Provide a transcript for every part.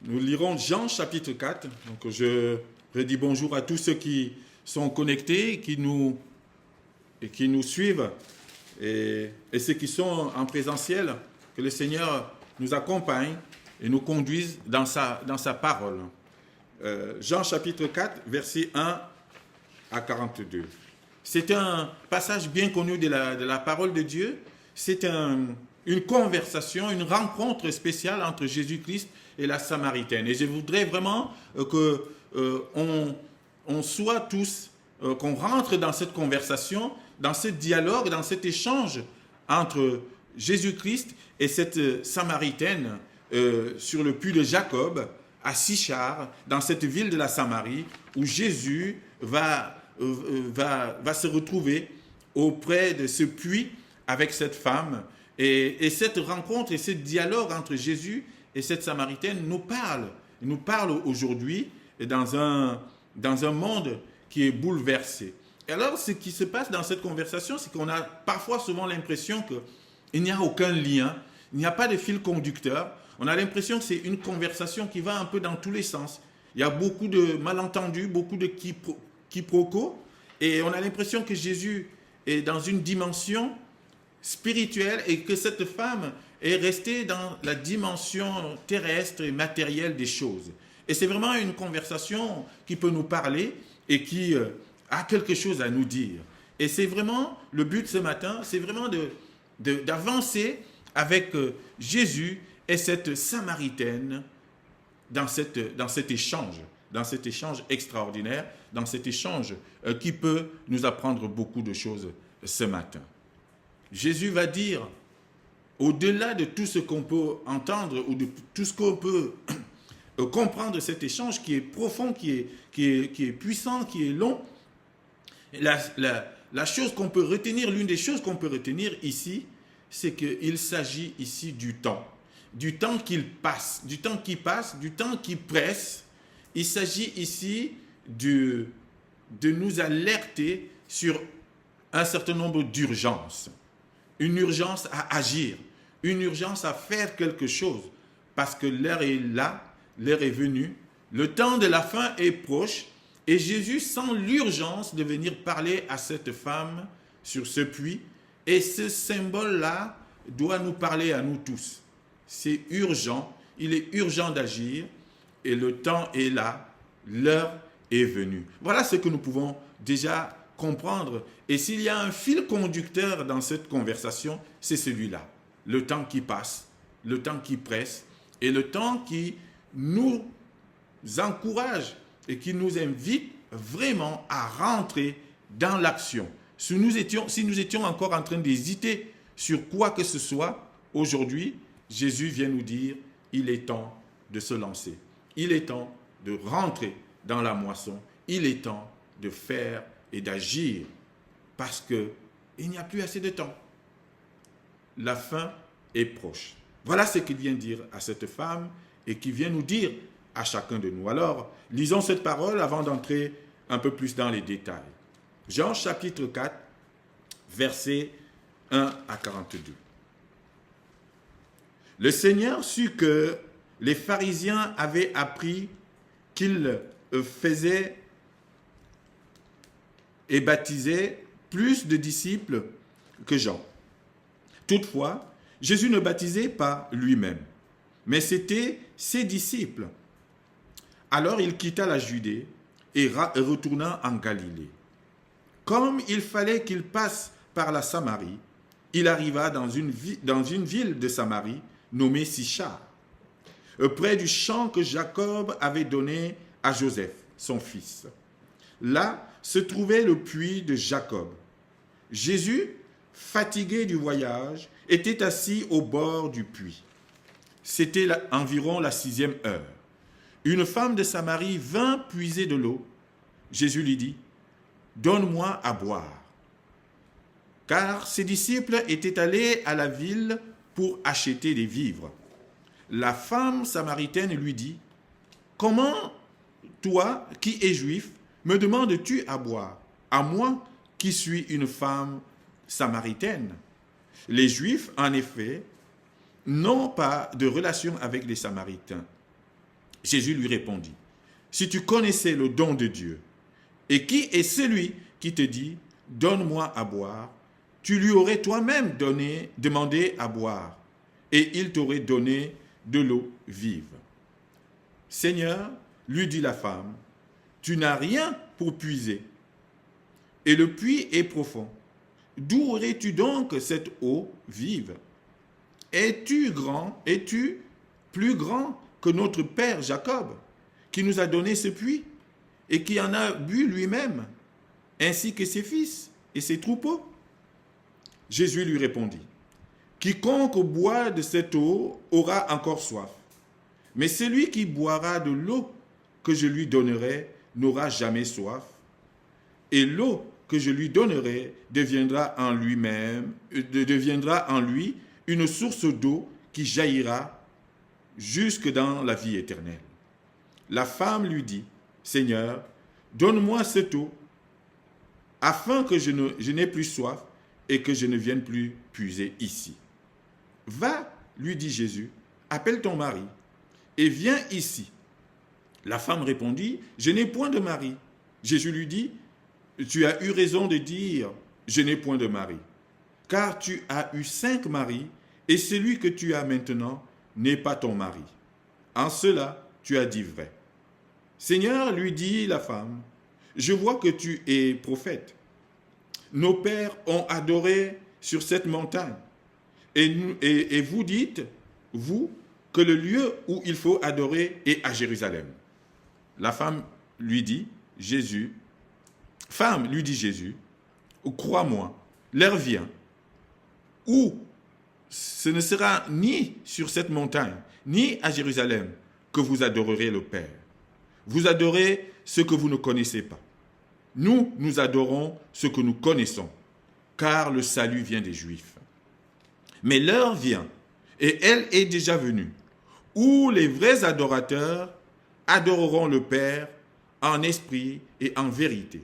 Nous lirons Jean chapitre 4. Donc je redis bonjour à tous ceux qui sont connectés, qui nous suivent et ceux qui sont en présentiel. Que le Seigneur nous accompagne et nous conduise dans sa parole. Jean chapitre 4, versets 1 à 42. C'est un passage bien connu de la parole de Dieu. C'est une conversation, une rencontre spéciale entre Jésus-Christ et la Samaritaine. Et je voudrais vraiment qu'on soit tous, qu'on rentre dans cette conversation, dans ce dialogue, dans cet échange entre Jésus-Christ et cette Samaritaine sur le puits de Jacob, à Sichar, dans cette ville de la Samarie, où Jésus va se retrouver auprès de ce puits avec cette femme. Et cette rencontre et ce dialogue entre Jésus et cette Samaritaine nous parle aujourd'hui dans un monde qui est bouleversé. Et alors, ce qui se passe dans cette conversation, c'est qu'on a souvent l'impression qu'il n'y a aucun lien, il n'y a pas de fil conducteur. On a l'impression que c'est une conversation qui va un peu dans tous les sens. Il y a beaucoup de malentendus, beaucoup de quiproquos, et on a l'impression que Jésus est dans une dimension spirituelle et que cette femme est restée dans la dimension terrestre et matérielle des choses. Et c'est vraiment une conversation qui peut nous parler et qui a quelque chose à nous dire. Et c'est vraiment le but ce matin, c'est vraiment d'avancer avec Jésus et cette Samaritaine dans cet échange extraordinaire, dans cet échange qui peut nous apprendre beaucoup de choses ce matin. Jésus va dire, au-delà de tout ce qu'on peut entendre ou de tout ce qu'on peut comprendre de cet échange qui est profond, qui est puissant, qui est long, la chose qu'on peut retenir, l'une des choses qu'on peut retenir ici, c'est qu'il s'agit ici du temps qui passe, du temps qui presse. Il s'agit ici de nous alerter sur un certain nombre d'urgences. Une urgence à agir, une urgence à faire quelque chose, parce que l'heure est là, l'heure est venue, le temps de la fin est proche, et Jésus sent l'urgence de venir parler à cette femme sur ce puits, et ce symbole-là doit nous parler à nous tous. C'est urgent, il est urgent d'agir, et le temps est là, l'heure est venue. Voilà ce que nous pouvons déjà comprendre. Et s'il y a un fil conducteur dans cette conversation, c'est celui-là. Le temps qui passe, le temps qui presse, et le temps qui nous encourage et qui nous invite vraiment à rentrer dans l'action. Si nous étions encore en train d'hésiter sur quoi que ce soit, aujourd'hui, Jésus vient nous dire, il est temps de se lancer. Il est temps de rentrer dans la moisson. Il est temps de faire et d'agir parce qu'il n'y a plus assez de temps. La fin est proche. Voilà ce qu'il vient dire à cette femme et qui vient nous dire à chacun de nous. Alors, lisons cette parole avant d'entrer un peu plus dans les détails. Jean chapitre 4, versets 1 à 42. Le Seigneur sut que les pharisiens avaient appris qu'il faisait et baptisait plus de disciples que Jean. Toutefois, Jésus ne baptisait pas lui-même, mais c'était ses disciples. Alors il quitta la Judée et retourna en Galilée. Comme il fallait qu'il passe par la Samarie, il arriva dans une ville de Samarie nommée Sichar, près du champ que Jacob avait donné à Joseph, son fils. Là se trouvait le puits de Jacob. Jésus, fatigué du voyage, était assis au bord du puits. C'était environ la 6e heure. Une femme de Samarie vint puiser de l'eau. Jésus lui dit, « Donne-moi à boire. » Car ses disciples étaient allés à la ville pour acheter des vivres. La femme samaritaine lui dit, « Comment, toi qui es juif, me demandes-tu à boire, à moi qui suis une femme samaritaine ?» Les Juifs, en effet, n'ont pas de relation avec les Samaritains. Jésus lui répondit, si tu connaissais le don de Dieu, et qui est celui qui te dit, donne-moi à boire, tu lui aurais toi-même demandé à boire, et il t'aurait donné de l'eau vive. Seigneur, lui dit la femme, tu n'as rien pour puiser, et le puits est profond. D'où aurais-tu donc cette eau vive? Es-tu plus grand que notre père Jacob, qui nous a donné ce puits, et qui en a bu lui-même, ainsi que ses fils et ses troupeaux? Jésus lui répondit, quiconque boit de cette eau aura encore soif, mais celui qui boira de l'eau que je lui donnerai n'aura jamais soif, et l'eau que je lui donnerai deviendra en lui une source d'eau qui jaillira jusque dans la vie éternelle. La femme lui dit, Seigneur, donne-moi cette eau, afin que je n'ai plus soif et que je ne vienne plus puiser ici. Va, lui dit Jésus, appelle ton mari et viens ici. La femme répondit, je n'ai point de mari. Jésus lui dit, tu as eu raison de dire, je n'ai point de mari, car tu as eu 5 maris, et celui que tu as maintenant n'est pas ton mari. En cela, tu as dit vrai. Seigneur, lui dit la femme, je vois que tu es prophète. Nos pères ont adoré sur cette montagne, et vous dites, vous, que le lieu où il faut adorer est à Jérusalem. La femme lui dit, Jésus, crois-moi, l'heure vient où ce ne sera ni sur cette montagne, ni à Jérusalem que vous adorerez le Père. Vous adorez ce que vous ne connaissez pas. Nous adorons ce que nous connaissons, car le salut vient des Juifs. Mais l'heure vient, et elle est déjà venue, où les vrais adorateurs adoreront le Père en esprit et en vérité.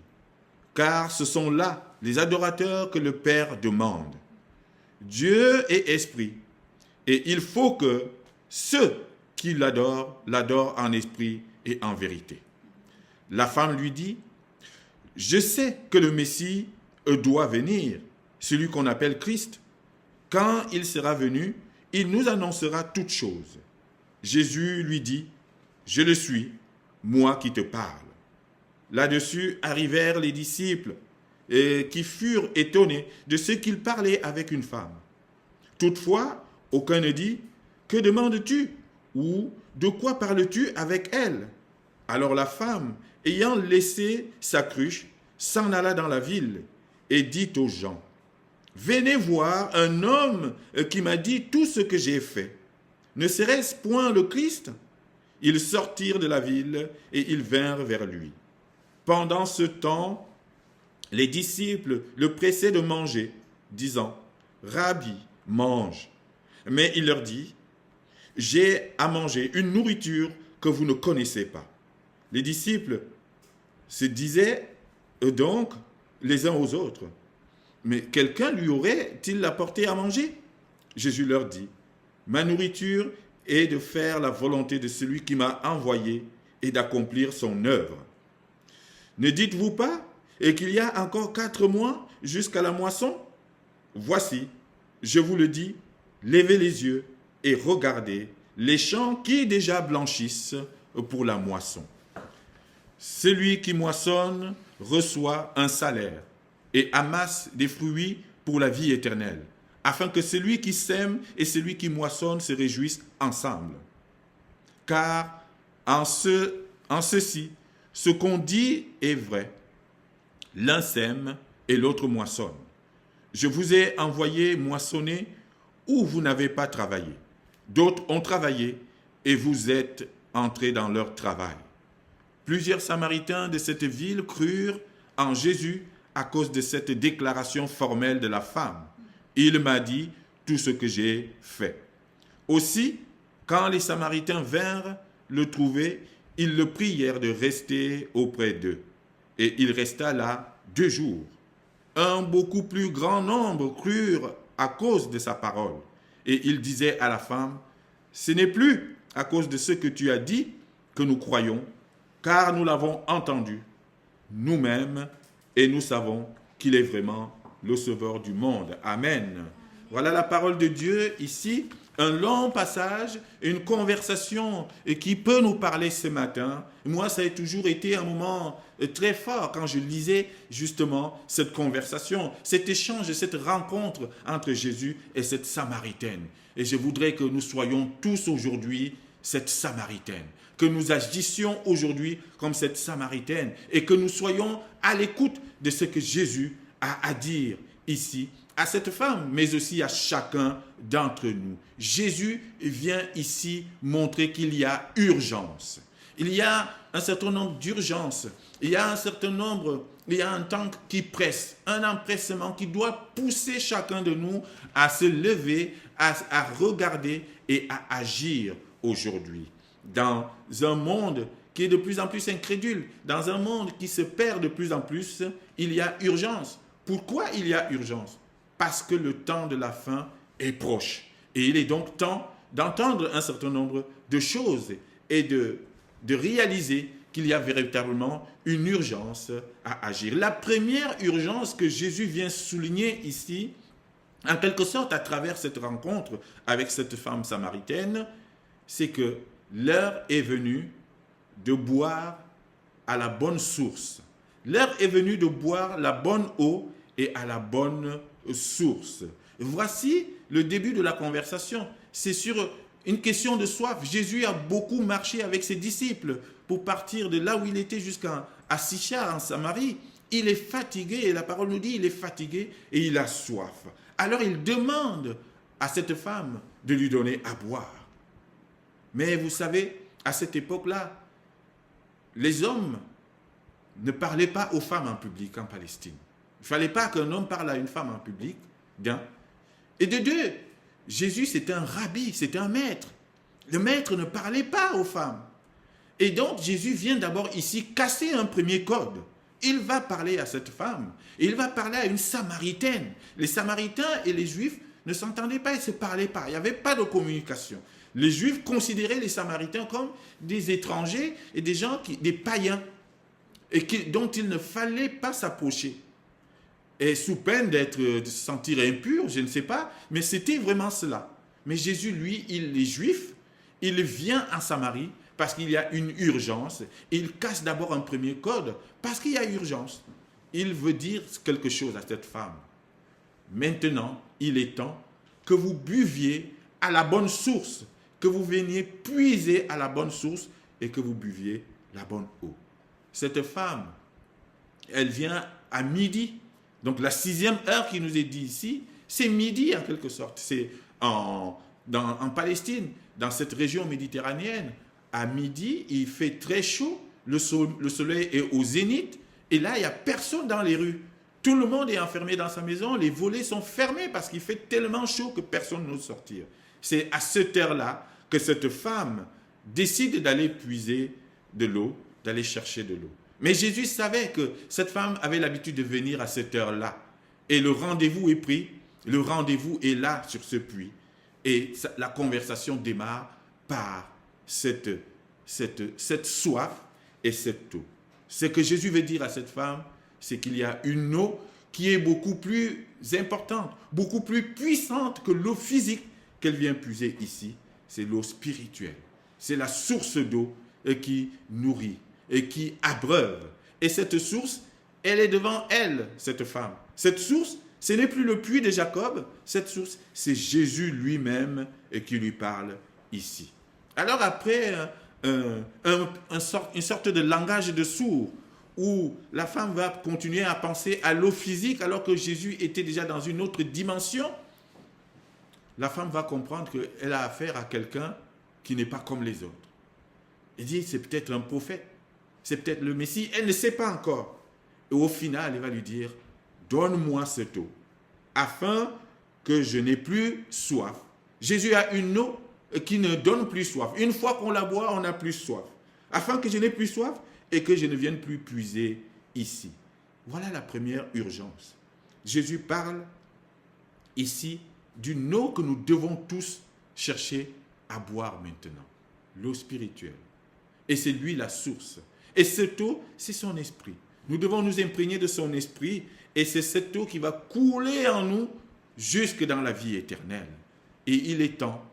Car ce sont là les adorateurs que le Père demande. Dieu est esprit, et il faut que ceux qui l'adorent en esprit et en vérité. La femme lui dit, je sais que le Messie doit venir, celui qu'on appelle Christ. Quand il sera venu, il nous annoncera toutes choses. Jésus lui dit, je le suis, moi qui te parle. Là-dessus arrivèrent les disciples qui furent étonnés de ce qu'il parlait avec une femme. Toutefois, aucun ne dit, que demandes-tu? Ou de quoi parles-tu avec elle? Alors la femme, ayant laissé sa cruche, s'en alla dans la ville et dit aux gens, venez voir un homme qui m'a dit tout ce que j'ai fait. Ne serait-ce point le Christ? Ils sortirent de la ville et ils vinrent vers lui. Pendant ce temps, les disciples le pressaient de manger, disant, Rabbi, mange. Mais il leur dit, j'ai à manger une nourriture que vous ne connaissez pas. Les disciples se disaient donc les uns aux autres, mais quelqu'un lui aurait-il apporté à manger? Jésus leur dit, ma nourriture est de faire la volonté de celui qui m'a envoyé et d'accomplir son œuvre. Ne dites-vous pas et qu'il y a encore 4 mois jusqu'à la moisson? Voici, je vous le dis, levez les yeux et regardez les champs qui déjà blanchissent pour la moisson. Celui qui moissonne reçoit un salaire et amasse des fruits pour la vie éternelle, afin que celui qui sème et celui qui moissonne se réjouissent ensemble. Car en ceci, ce qu'on dit est vrai. L'un sème et l'autre moissonne. Je vous ai envoyé moissonner où vous n'avez pas travaillé. D'autres ont travaillé et vous êtes entrés dans leur travail. Plusieurs Samaritains de cette ville crurent en Jésus à cause de cette déclaration formelle de la femme. Il m'a dit tout ce que j'ai fait. Aussi, quand les Samaritains vinrent le trouver, ils le prièrent de rester auprès d'eux. Et il resta là 2 jours. Un beaucoup plus grand nombre crurent à cause de sa parole. Et il disait à la femme, ce n'est plus à cause de ce que tu as dit que nous croyons, car nous l'avons entendu nous-mêmes et nous savons qu'il est vraiment le Sauveur du monde. Amen. Voilà la parole de Dieu ici, un long passage, une conversation qui peut nous parler ce matin. Moi, ça a toujours été un moment très fort quand je lisais justement cette conversation, cet échange, cette rencontre entre Jésus et cette Samaritaine. Et je voudrais que nous soyons tous aujourd'hui cette Samaritaine, que nous agissions aujourd'hui comme cette Samaritaine et que nous soyons à l'écoute de ce que Jésus a à dire ici à cette femme, mais aussi à chacun d'entre nous. Jésus vient ici montrer qu'il y a urgence. Il y a un certain nombre d'urgences. Il y a un temps qui presse, un empressement qui doit pousser chacun de nous à se lever, à regarder et à agir aujourd'hui. Dans un monde qui est de plus en plus incrédule, dans un monde qui se perd de plus en plus, il y a urgence. Pourquoi il y a urgence? Parce que le temps de la fin est proche. Et il est donc temps d'entendre un certain nombre de choses et de réaliser qu'il y a véritablement une urgence à agir. La première urgence que Jésus vient souligner ici, en quelque sorte à travers cette rencontre avec cette femme samaritaine, c'est que l'heure est venue de boire à la bonne source. L'heure est venue de boire la bonne eau et à la bonne source. Voici le début de la conversation. C'est sur une question de soif. Jésus a beaucoup marché avec ses disciples pour partir de là où il était jusqu'à Sychar en Samarie. Il est fatigué et la parole nous dit il est fatigué et il a soif. Alors il demande à cette femme de lui donner à boire. Mais vous savez, à cette époque-là, les hommes ne parlaient pas aux femmes en public en Palestine. Il ne fallait pas qu'un homme parle à une femme en public. Bien. Et de deux, Jésus c'était un rabbi, c'était un maître. Le maître ne parlait pas aux femmes. Et donc Jésus vient d'abord ici casser un premier code. Il va parler à cette femme. Et il va parler à une Samaritaine. Les Samaritains et les Juifs ne s'entendaient pas, ils ne se parlaient pas. Il n'y avait pas de communication. Les Juifs considéraient les Samaritains comme des étrangers et des gens, des païens, et dont il ne fallait pas s'approcher. Et sous peine de se sentir impur, je ne sais pas, mais c'était vraiment cela. Mais Jésus, lui, il est juif, il vient en Samarie parce qu'il y a une urgence. Il casse d'abord un premier code parce qu'il y a urgence. Il veut dire quelque chose à cette femme. Maintenant, il est temps que vous buviez à la bonne source, que vous veniez puiser à la bonne source et que vous buviez la bonne eau. Cette femme, elle vient à midi. Donc la 6e heure qui nous est dit ici, c'est midi en quelque sorte. C'est en Palestine, dans cette région méditerranéenne. À midi, il fait très chaud, le soleil est au zénith, et là, il n'y a personne dans les rues. Tout le monde est enfermé dans sa maison, les volets sont fermés parce qu'il fait tellement chaud que personne n'ose sortir. C'est à cette heure-là que cette femme décide d'aller puiser de l'eau, d'aller chercher de l'eau. Mais Jésus savait que cette femme avait l'habitude de venir à cette heure-là. Et le rendez-vous est pris, le rendez-vous est là sur ce puits. Et la conversation démarre par cette soif et cette eau. Ce que Jésus veut dire à cette femme, c'est qu'il y a une eau qui est beaucoup plus importante, beaucoup plus puissante que l'eau physique qu'elle vient puiser ici. C'est l'eau spirituelle. C'est la source d'eau qui nourrit et qui abreuve. Et cette source, elle est devant elle, cette femme. Cette source, ce n'est plus le puits de Jacob. Cette source, c'est Jésus lui-même qui lui parle ici. Alors après, une sorte de langage de sourd, où la femme va continuer à penser à l'eau physique alors que Jésus était déjà dans une autre dimension, la femme va comprendre qu'elle a affaire à quelqu'un qui n'est pas comme les autres. Elle dit, c'est peut-être un prophète, c'est peut-être le Messie, elle ne sait pas encore. Et au final, elle va lui dire, donne-moi cette eau, afin que je n'ai plus soif. Jésus a une eau qui ne donne plus soif. Une fois qu'on la boit, on n'a plus soif. Afin que je n'ai plus soif et que je ne vienne plus puiser ici. Voilà la première urgence. Jésus parle ici d'une eau que nous devons tous chercher à boire maintenant. L'eau spirituelle. Et c'est lui la source. Et cette eau, c'est son esprit. Nous devons nous imprégner de son esprit et c'est cette eau qui va couler en nous jusque dans la vie éternelle. Et il est temps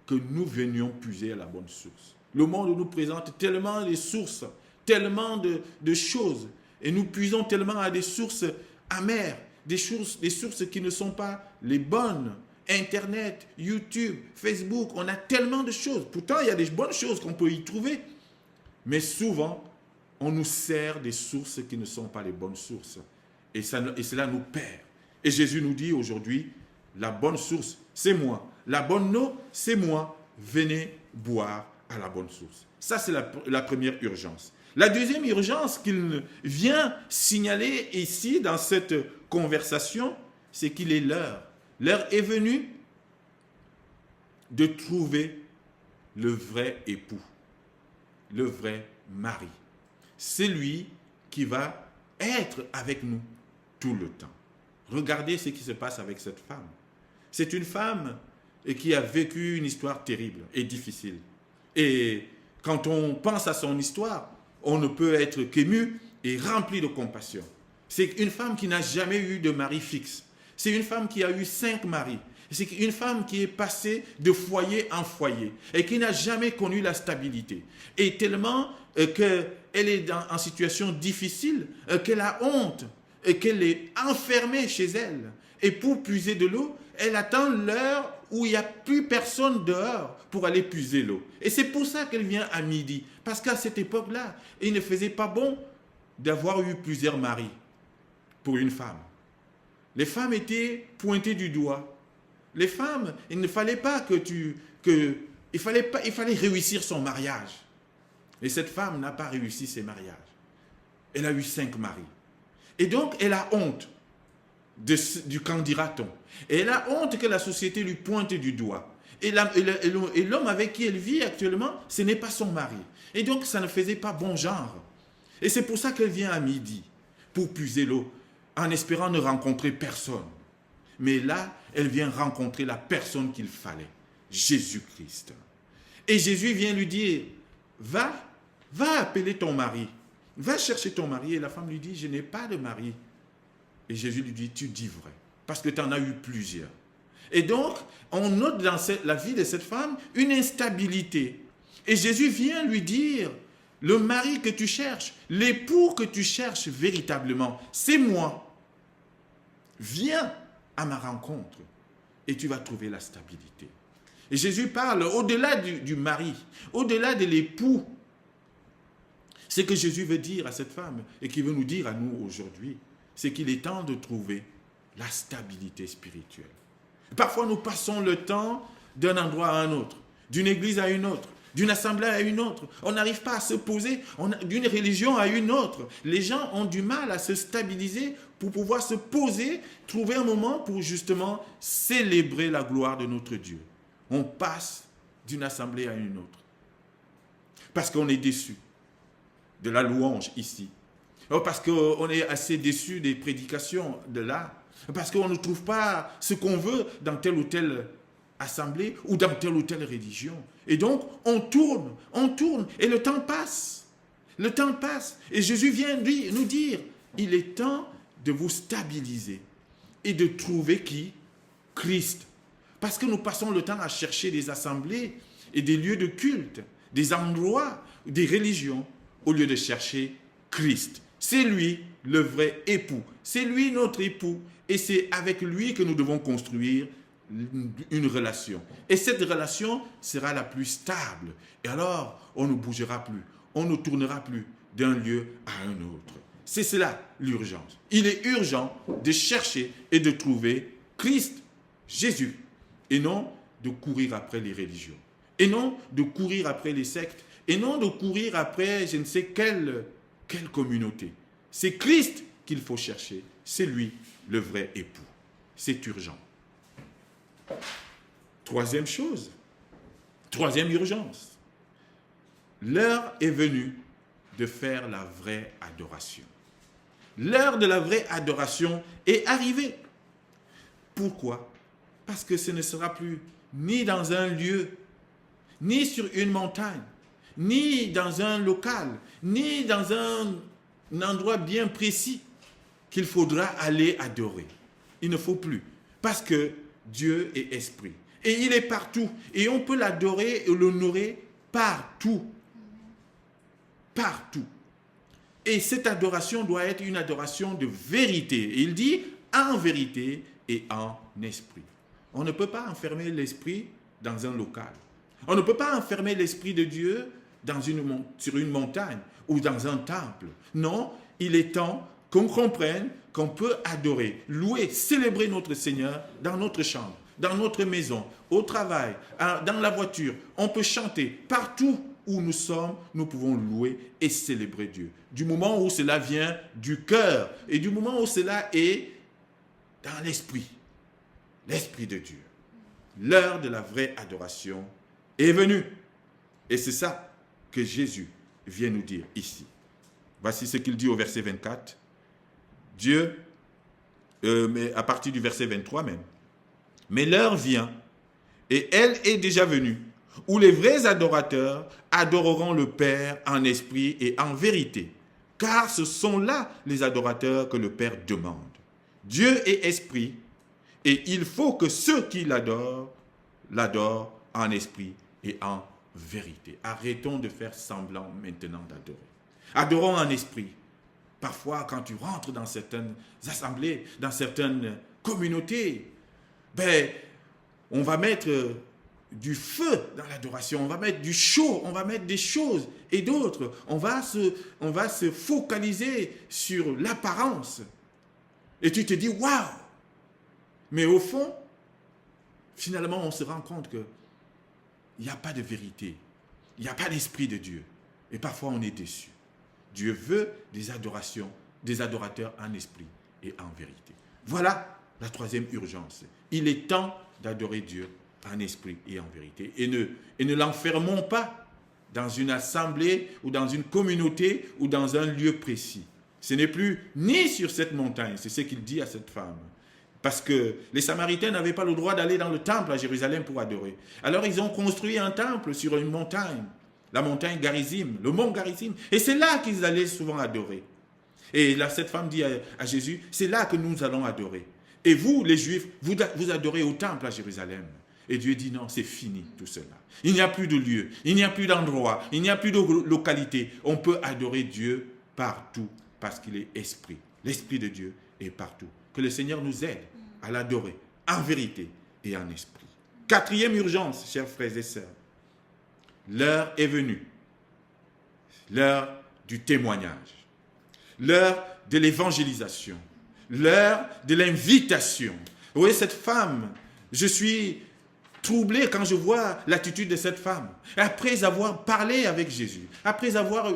que nous venions puiser à la bonne source. Le monde nous présente tellement de sources, tellement de choses. Et nous puisons tellement à des sources amères, des sources qui ne sont pas les bonnes. Internet, YouTube, Facebook, on a tellement de choses. Pourtant, il y a des bonnes choses qu'on peut y trouver. Mais souvent, on nous sert des sources qui ne sont pas les bonnes sources. Et cela nous perd. Et Jésus nous dit aujourd'hui, la bonne source, c'est moi. La bonne eau, c'est moi. Venez boire à la bonne source. Ça, c'est la première urgence. La deuxième urgence qu'il vient signaler ici dans cette conversation, c'est qu'il est l'heure. L'heure est venue de trouver le vrai époux, le vrai mari. C'est lui qui va être avec nous tout le temps. Regardez ce qui se passe avec cette femme. C'est une femme qui a vécu une histoire terrible et difficile. Et quand on pense à son histoire, on ne peut être qu'ému et rempli de compassion. C'est une femme qui n'a jamais eu de mari fixe. C'est une femme qui a eu 5 maris. C'est une femme qui est passée de foyer en foyer et qui n'a jamais connu la stabilité. Et tellement qu'elle est en situation difficile, qu'elle a honte et qu'elle est enfermée chez elle. Et pour puiser de l'eau, elle attend l'heure où il n'y a plus personne dehors pour aller puiser l'eau. Et c'est pour ça qu'elle vient à midi. Parce qu'à cette époque-là, il ne faisait pas bon d'avoir eu plusieurs maris pour une femme. Les femmes étaient pointées du doigt. Les femmes, il ne fallait pas il fallait réussir son mariage. Et cette femme n'a pas réussi ses mariages. Elle a eu 5 maris. Et donc, elle a honte du qu'en dira-t-on. Et elle a honte que la société lui pointe du doigt. Et l'homme avec qui elle vit actuellement, ce n'est pas son mari. Et donc, ça ne faisait pas bon genre. Et c'est pour ça qu'elle vient à midi, pour puiser l'eau, en espérant ne rencontrer personne. Mais là, elle vient rencontrer la personne qu'il fallait, Jésus-Christ. Et Jésus vient lui dire, va appeler ton mari, va chercher ton mari. Et la femme lui dit, je n'ai pas de mari. Et Jésus lui dit, tu dis vrai, parce que tu en as eu plusieurs. Et donc, on note dans la vie de cette femme une instabilité. Et Jésus vient lui dire, le mari que tu cherches, l'époux que tu cherches véritablement, c'est moi. Viens à ma rencontre et tu vas trouver la stabilité. Et Jésus parle au-delà du mari, au-delà de l'époux. Ce que Jésus veut dire à cette femme et qu'il veut nous dire à nous aujourd'hui, c'est qu'il est temps de trouver la stabilité spirituelle. Parfois, nous passons le temps d'un endroit à un autre, d'une église à une autre, d'une assemblée à une autre. On n'arrive pas à se poser d'une religion à une autre. Les gens ont du mal à se stabiliser pour pouvoir se poser, trouver un moment pour justement célébrer la gloire de notre Dieu. On passe d'une assemblée à une autre. Parce qu'on est déçu de la louange ici. Parce qu'on est assez déçu des prédications de là. Parce qu'on ne trouve pas ce qu'on veut dans telle ou telle assemblée ou dans telle ou telle religion. Et donc, on tourne, et le temps passe. Le temps passe. Et Jésus vient nous dire, il est temps de vous stabiliser et de trouver qui? Christ. Parce que nous passons le temps à chercher des assemblées et des lieux de culte, des endroits, des religions, au lieu de chercher Christ. C'est lui le vrai époux. C'est lui notre époux. Et c'est avec lui que nous devons construire une relation. Et cette relation sera la plus stable. Et alors, on ne bougera plus. On ne tournera plus d'un lieu à un autre. C'est cela l'urgence. Il est urgent de chercher et de trouver Christ, Jésus, et non de courir après les religions, et non de courir après les sectes, et non de courir après je ne sais quelle communauté. C'est Christ qu'il faut chercher. C'est lui le vrai époux. C'est urgent. Troisième chose, troisième urgence. L'heure est venue de faire la vraie adoration. L'heure de la vraie adoration est arrivée. Pourquoi? Parce que ce ne sera plus ni dans un lieu, ni sur une montagne, ni dans un local, ni dans un endroit bien précis qu'il faudra aller adorer. Il ne faut plus, parce que Dieu est esprit. Et il est partout. Et on peut l'adorer et l'honorer partout. Partout. Et cette adoration doit être une adoration de vérité. Et il dit en vérité et en esprit. On ne peut pas enfermer l'esprit dans un local. On ne peut pas enfermer l'esprit de Dieu sur une montagne ou dans un temple. Non, il est temps qu'on comprenne qu'on peut adorer, louer, célébrer notre Seigneur dans notre chambre, dans notre maison, au travail, dans la voiture. On peut chanter partout où nous sommes, nous pouvons louer et célébrer Dieu. Du moment où cela vient du cœur et du moment où cela est dans l'esprit de Dieu. L'heure de la vraie adoration est venue. Et c'est ça que Jésus vient nous dire ici. Voici ce qu'il dit au verset 24. Dieu, mais à partir du verset 23 même. Mais l'heure vient, et elle est déjà venue, où les vrais adorateurs adoreront le Père en esprit et en vérité, car ce sont là les adorateurs que le Père demande. Dieu est esprit, et il faut que ceux qui l'adorent en esprit et en vérité. Arrêtons de faire semblant maintenant d'adorer. Adorons en esprit. Parfois, quand tu rentres dans certaines assemblées, dans certaines communautés, on va mettre du feu dans l'adoration, on va mettre du chaud, on va mettre des choses et d'autres. On va se focaliser sur l'apparence. Et tu te dis, waouh! Mais au fond, finalement, on se rend compte qu'il n'y a pas de vérité, il n'y a pas d'esprit de Dieu. Et parfois, on est déçu. Dieu veut des adorations, des adorateurs en esprit et en vérité. Voilà la troisième urgence. Il est temps d'adorer Dieu en esprit et en vérité. Et ne l'enfermons pas dans une assemblée ou dans une communauté ou dans un lieu précis. Ce n'est plus ni sur cette montagne, c'est ce qu'il dit à cette femme. Parce que les Samaritains n'avaient pas le droit d'aller dans le temple à Jérusalem pour adorer. Alors ils ont construit un temple sur une montagne. La montagne Garizim, le mont Garizim. Et c'est là qu'ils allaient souvent adorer. Et là, cette femme dit à Jésus, c'est là que nous allons adorer. Et vous, les Juifs, vous adorez au temple à Jérusalem. Et Dieu dit non, c'est fini tout cela. Il n'y a plus de lieu, il n'y a plus d'endroit, il n'y a plus de localité. On peut adorer Dieu partout parce qu'il est esprit. L'esprit de Dieu est partout. Que le Seigneur nous aide à l'adorer en vérité et en esprit. Quatrième urgence, chers frères et sœurs. L'heure est venue, l'heure du témoignage, l'heure de l'évangélisation, l'heure de l'invitation. Vous voyez, cette femme, je suis troublé quand je vois l'attitude de cette femme. Après avoir parlé avec Jésus, après avoir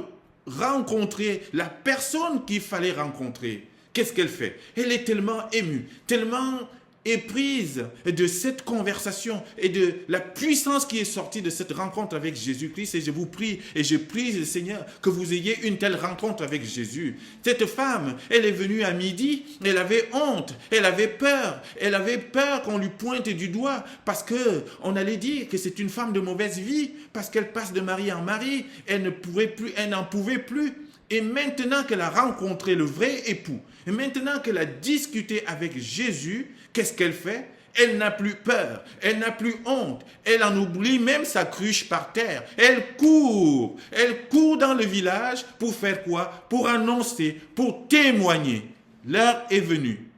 rencontré la personne qu'il fallait rencontrer, qu'est-ce qu'elle fait? Elle est tellement émue, tellement éprise de cette conversation et de la puissance qui est sortie de cette rencontre avec Jésus-Christ. Et je vous prie et je prie le Seigneur que vous ayez une telle rencontre avec Jésus. Cette femme, elle est venue à midi, elle avait honte, elle avait peur qu'on lui pointe du doigt parce qu'on allait dire que c'est une femme de mauvaise vie, parce qu'elle passe de mari en mari, elle n'en pouvait plus. Et maintenant qu'elle a rencontré le vrai époux, et maintenant qu'elle a discuté avec Jésus, qu'est-ce qu'elle fait? Elle n'a plus peur, elle n'a plus honte, elle en oublie même sa cruche par terre. Elle court dans le village pour faire quoi? Pour annoncer, pour témoigner. L'heure est venue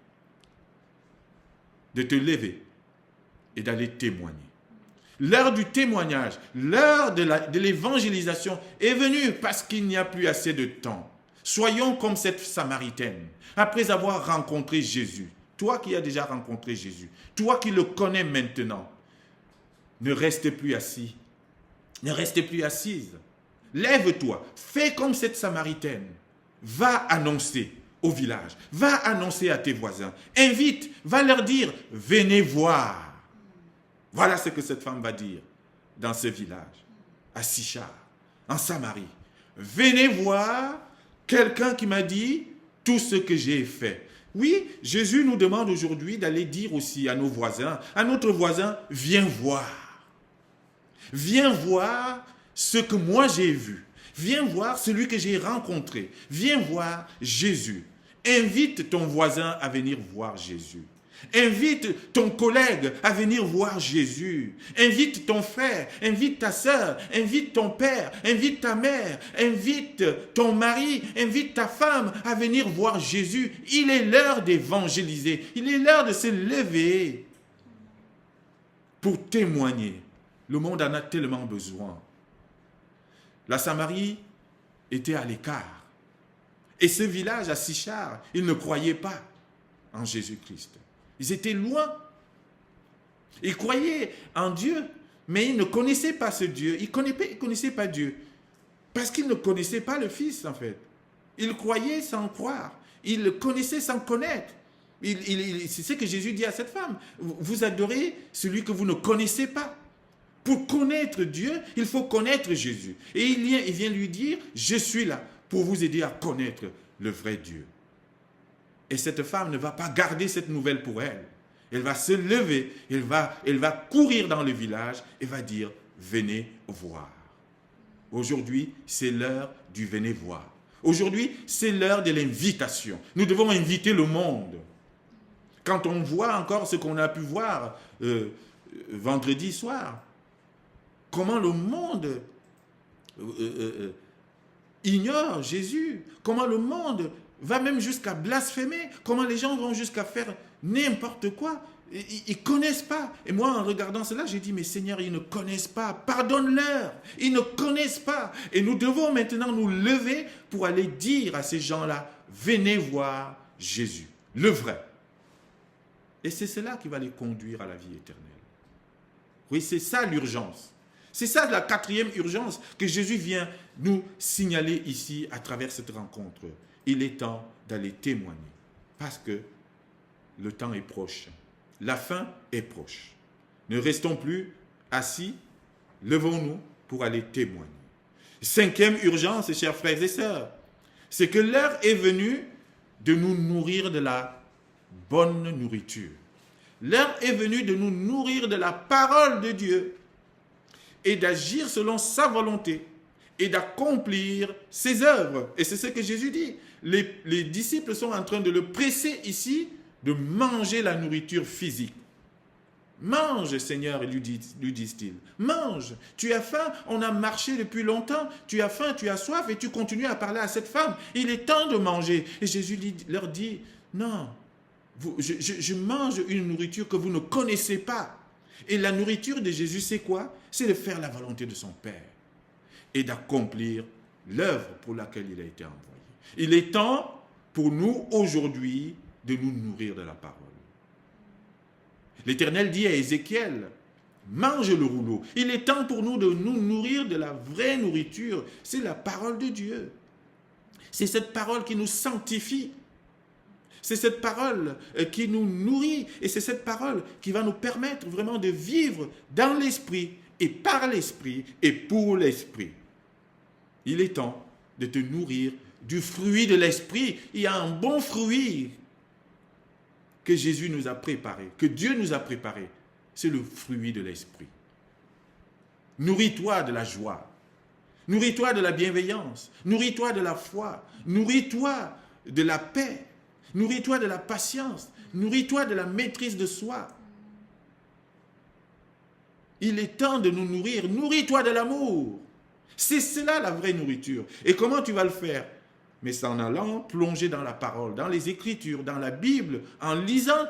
de te lever et d'aller témoigner. L'heure du témoignage, l'heure de l'évangélisation est venue parce qu'il n'y a plus assez de temps. Soyons comme cette Samaritaine. Après avoir rencontré Jésus, toi qui as déjà rencontré Jésus, toi qui le connais maintenant, ne reste plus assis, ne reste plus assise. Lève-toi, fais comme cette Samaritaine. Va annoncer au village, va annoncer à tes voisins. Invite, va leur dire, venez voir. Voilà ce que cette femme va dire dans ce village, à Sichar, en Samarie. Venez voir quelqu'un qui m'a dit tout ce que j'ai fait. Oui, Jésus nous demande aujourd'hui d'aller dire aussi à nos voisins, à notre voisin, viens voir. Viens voir ce que moi j'ai vu. Viens voir celui que j'ai rencontré. Viens voir Jésus. Invite ton voisin à venir voir Jésus. Invite ton collègue à venir voir Jésus. Invite ton frère, invite ta sœur, invite ton père, invite ta mère, invite ton mari, invite ta femme à venir voir Jésus. Il est l'heure d'évangéliser. Il est l'heure de se lever pour témoigner. Le monde en a tellement besoin. La Samarie était à l'écart. Et ce village à Sichar, ils ne croyaient pas en Jésus-Christ. Ils étaient loin. Ils croyaient en Dieu, mais ils ne connaissaient pas ce Dieu. Ils ne connaissaient pas Dieu. Parce qu'ils ne connaissaient pas le Fils, en fait. Ils croyaient sans croire. Ils le connaissaient sans connaître. C'est ce que Jésus dit à cette femme. Vous adorez celui que vous ne connaissez pas. Pour connaître Dieu, il faut connaître Jésus. Et il vient lui dire, je suis là pour vous aider à connaître le vrai Dieu. Et cette femme ne va pas garder cette nouvelle pour elle. Elle va se lever, elle va courir dans le village et va dire, venez voir. Aujourd'hui, c'est l'heure du venez voir. Aujourd'hui, c'est l'heure de l'invitation. Nous devons inviter le monde. Quand on voit encore ce qu'on a pu voir vendredi soir, comment le monde ignore Jésus, comment le monde va même jusqu'à blasphémer, comment les gens vont jusqu'à faire n'importe quoi. Ils ne connaissent pas. Et moi, en regardant cela, j'ai dit, mais Seigneur, ils ne connaissent pas. Pardonne-leur. Ils ne connaissent pas. Et nous devons maintenant nous lever pour aller dire à ces gens-là, venez voir Jésus, le vrai. Et c'est cela qui va les conduire à la vie éternelle. Oui, c'est ça l'urgence. C'est ça la quatrième urgence que Jésus vient nous signaler ici à travers cette rencontre. Il est temps d'aller témoigner parce que le temps est proche. La fin est proche. Ne restons plus assis, levons-nous pour aller témoigner. Cinquième urgence, chers frères et sœurs, c'est que l'heure est venue de nous nourrir de la bonne nourriture. L'heure est venue de nous nourrir de la parole de Dieu et d'agir selon sa volonté et d'accomplir ses œuvres. Et c'est ce que Jésus dit. Les disciples sont en train de le presser ici de manger la nourriture physique. Mange, Seigneur, lui disent-ils. Mange. Tu as faim, on a marché depuis longtemps. Tu as faim, tu as soif et tu continues à parler à cette femme. Il est temps de manger. Et Jésus leur dit, non, je mange une nourriture que vous ne connaissez pas. Et la nourriture de Jésus, c'est quoi? C'est de faire la volonté de son Père et d'accomplir l'œuvre pour laquelle il a été envoyé. Il est temps pour nous aujourd'hui de nous nourrir de la parole. L'Éternel dit à Ézéchiel, mange le rouleau. Il est temps pour nous de nous nourrir de la vraie nourriture. C'est la parole de Dieu. C'est cette parole qui nous sanctifie. C'est cette parole qui nous nourrit et c'est cette parole qui va nous permettre vraiment de vivre dans l'esprit et par l'esprit et pour l'esprit. Il est temps de te nourrir du fruit de l'esprit. Il y a un bon fruit que Jésus nous a préparé, que Dieu nous a préparé. C'est le fruit de l'esprit. Nourris-toi de la joie. Nourris-toi de la bienveillance. Nourris-toi de la foi. Nourris-toi de la paix. Nourris-toi de la patience. Nourris-toi de la maîtrise de soi. Il est temps de nous nourrir. Nourris-toi de l'amour. C'est cela la vraie nourriture. Et comment tu vas le faire? Mais c'est en allant plonger dans la parole, dans les Écritures, dans la Bible, en lisant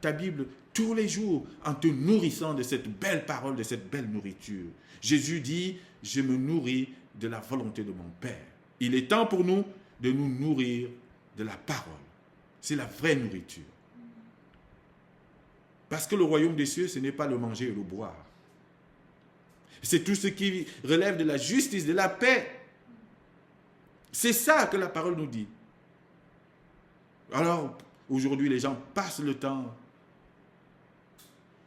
ta Bible tous les jours, en te nourrissant de cette belle parole, de cette belle nourriture. Jésus dit, je me nourris de la volonté de mon Père. Il est temps pour nous de nous nourrir de la parole. C'est la vraie nourriture. Parce que le royaume des cieux, ce n'est pas le manger et le boire. C'est tout ce qui relève de la justice, de la paix. C'est ça que la parole nous dit. Alors, aujourd'hui, les gens passent le temps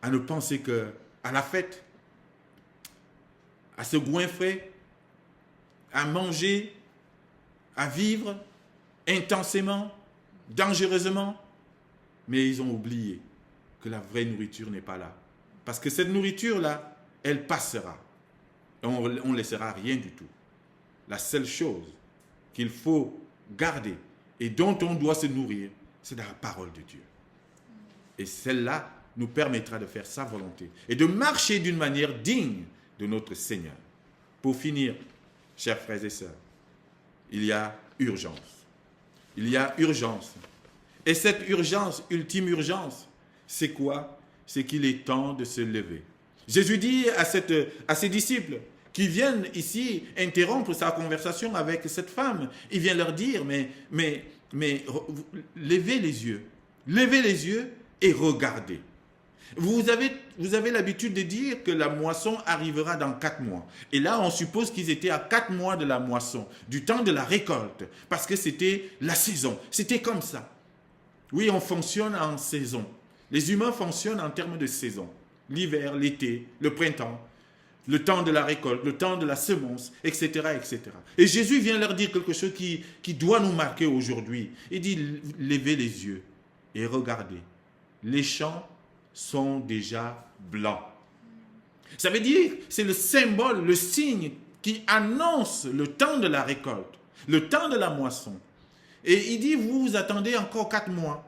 à ne penser qu'à la fête, à se goinfrer, à manger, à vivre intensément, dangereusement. Mais ils ont oublié que la vraie nourriture n'est pas là. Parce que cette nourriture-là, elle passera. on ne laissera rien du tout. La seule chose qu'il faut garder et dont on doit se nourrir, c'est de la parole de Dieu. Et celle-là nous permettra de faire sa volonté et de marcher d'une manière digne de notre Seigneur. Pour finir, chers frères et sœurs, il y a urgence. Il y a urgence. Et cette urgence, ultime urgence, c'est quoi? C'est qu'il est temps de se lever. Jésus dit à ses disciples qui viennent ici interrompre sa conversation avec cette femme, il vient leur dire, mais levez les yeux et regardez. Vous avez l'habitude de dire que la moisson arrivera dans 4 mois. Et là, on suppose qu'ils étaient à 4 mois de la moisson, du temps de la récolte, parce que c'était la saison. C'était comme ça. Oui, on fonctionne en saison. Les humains fonctionnent en termes de saison. L'hiver, l'été, le printemps, le temps de la récolte, le temps de la semence, etc., etc. Et Jésus vient leur dire quelque chose qui doit nous marquer aujourd'hui. Il dit, levez les yeux et regardez. Les champs sont déjà blancs. Ça veut dire, c'est le symbole, le signe qui annonce le temps de la récolte, le temps de la moisson. Et il dit, vous attendez encore 4 mois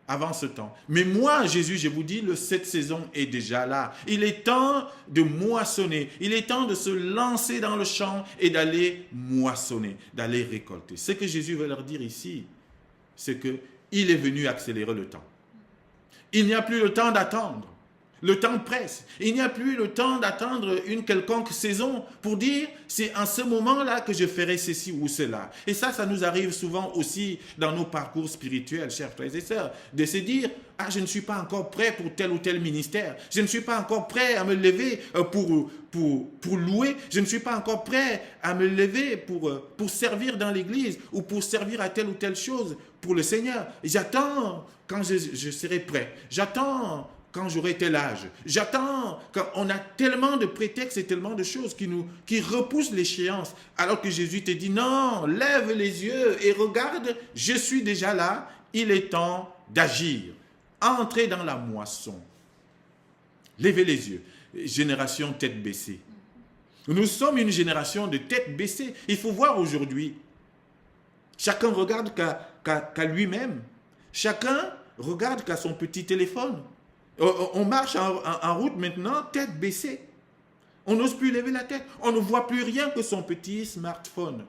avant ce temps. Mais moi, Jésus, je vous dis, cette saison est déjà là. Il est temps de moissonner. Il est temps de se lancer dans le champ et d'aller moissonner, d'aller récolter. Ce que Jésus veut leur dire ici, c'est qu'il est venu accélérer le temps. Il n'y a plus le temps d'attendre. Le temps presse. Il n'y a plus le temps d'attendre une quelconque saison pour dire c'est en ce moment-là que je ferai ceci ou cela. Et ça nous arrive souvent aussi dans nos parcours spirituels, chers frères et sœurs, de se dire je ne suis pas encore prêt pour tel ou tel ministère. Je ne suis pas encore prêt à me lever pour louer. Je ne suis pas encore prêt à me lever pour servir dans l'église ou pour servir à telle ou telle chose pour le Seigneur. J'attends quand je serai prêt. J'attends quand j'aurai tel âge. J'attends quand on a tellement de prétextes et tellement de choses qui repoussent l'échéance. Alors que Jésus te dit non, lève les yeux et regarde, je suis déjà là, il est temps d'agir. Entrez dans la moisson. Levez les yeux. Génération tête baissée. Nous sommes une génération de tête baissée. Il faut voir aujourd'hui. Chacun regarde qu'à lui-même. Chacun regarde qu'à son petit téléphone. On marche en route maintenant, tête baissée. On n'ose plus lever la tête. On ne voit plus rien que son petit smartphone.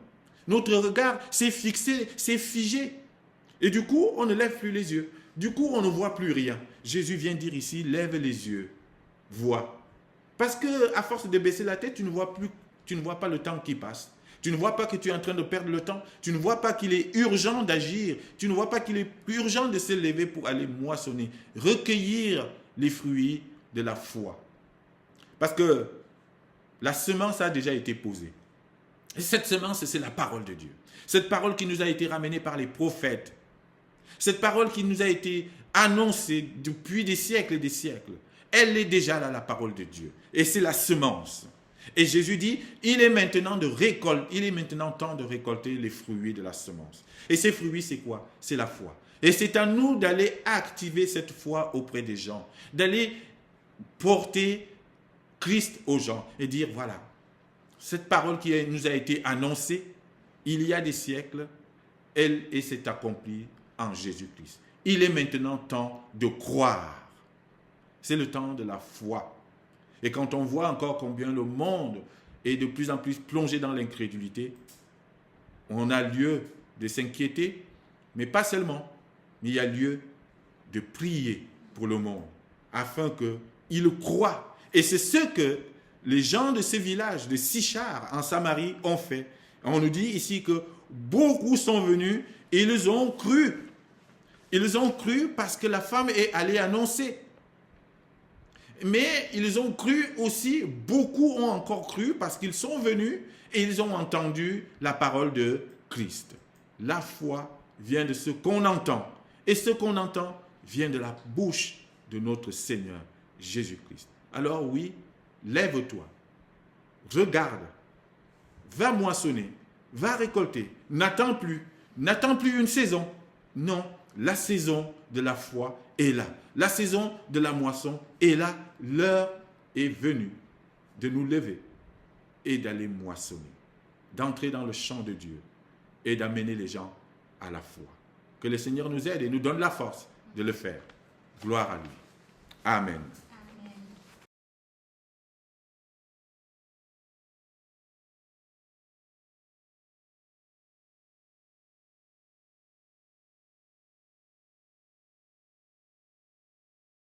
Notre regard s'est fixé, s'est figé. Et du coup, on ne lève plus les yeux. Du coup, on ne voit plus rien. Jésus vient dire ici, lève les yeux, vois. Parce qu'à force de baisser la tête, tu ne vois pas le temps qui passe. Tu ne vois pas que tu es en train de perdre le temps. Tu ne vois pas qu'il est urgent d'agir. Tu ne vois pas qu'il est urgent de se lever pour aller moissonner, recueillir les fruits de la foi. Parce que la semence a déjà été posée. Et cette semence, c'est la parole de Dieu. Cette parole qui nous a été ramenée par les prophètes. Cette parole qui nous a été annoncée depuis des siècles et des siècles. Elle est déjà là, la parole de Dieu. Et c'est la semence. Et Jésus dit, il est maintenant temps de récolter les fruits de la semence. Et ces fruits, c'est quoi? C'est la foi. Et c'est à nous d'aller activer cette foi auprès des gens, d'aller porter Christ aux gens et dire, voilà, cette parole qui nous a été annoncée il y a des siècles, elle s'est accomplie en Jésus-Christ. Il est maintenant temps de croire. C'est le temps de la foi. Et quand on voit encore combien le monde est de plus en plus plongé dans l'incrédulité, on a lieu de s'inquiéter, mais pas seulement. Mais il y a lieu de prier pour le monde, afin qu'il croie. Et c'est ce que les gens de ce village de Sichar, en Samarie, ont fait. On nous dit ici que beaucoup sont venus et ils ont cru. Ils ont cru parce que la femme est allée annoncer. Mais ils ont cru aussi, beaucoup ont encore cru parce qu'ils sont venus et ils ont entendu la parole de Christ. La foi vient de ce qu'on entend. Et ce qu'on entend vient de la bouche de notre Seigneur Jésus-Christ. Alors oui, lève-toi, regarde, va moissonner, va récolter. N'attends plus une saison. Non, la saison de la foi est là. La saison de la moisson est là. L'heure est venue de nous lever et d'aller moissonner, d'entrer dans le champ de Dieu et d'amener les gens à la foi. Que le Seigneur nous aide et nous donne la force de le faire. Gloire à lui. Amen.